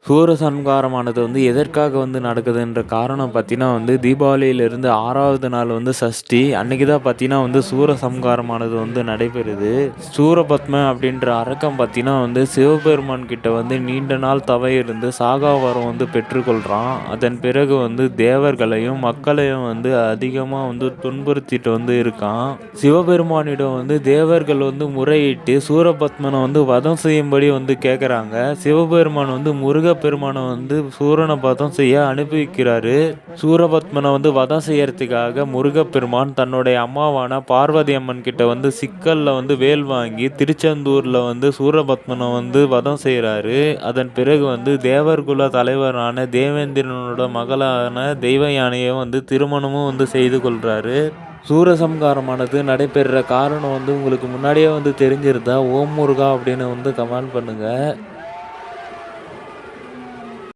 சூரசம்ஹாரமானது எதற்காக நடக்குதுன்ற காரணம் பார்த்தீங்கன்னா தீபாவளியிலிருந்து 6வது நாள் சஷ்டி அன்னைக்கு தான் பார்த்தீங்கன்னா சூரசம்ஹாரமானது நடைபெறுது. சூரபத்ம அப்படின்ற அரக்கன் பார்த்தீங்கன்னா சிவபெருமான் கிட்ட நீண்ட நாள் தவம் இருந்து சாகா வரம் பெற்றுக்கொள்றான். அதன் பிறகு தேவர்களையும் மக்களையும் அதிகமா துன்புறுத்திட்டு இருக்கான். சிவபெருமானிடம் தேவர்கள் முறையிட்டு சூரபத்மனை வதம் செய்யும்படி கேட்குறாங்க. சிவபெருமான் முருகப்பெருமானை சூரனை வதம் செய்ய அனுப்பி வைக்கிறாரு. சூரபத்மனை வதம் செய்யறதுக்காக முருகப்பெருமான் தன்னுடைய அம்மாவான பார்வதி அம்மன் கிட்ட சிக்கல்ல வேல் வாங்கி திருச்செந்தூர்ல சூரபத்மனை வதம் செய்கிறாரு. அதன் பிறகு தேவர்குல தலைவரான தேவேந்திரனோட மகளான தெய்வ யானையை திருமணமும் செய்து கொள்றாரு. சூரசம்ஹாரமானது நடைபெறுற காரணம் உங்களுக்கு முன்னாடியே தெரிஞ்சிருந்தா ஓம் முருகா அப்படின்னு கமெண்ட் பண்ணுங்க.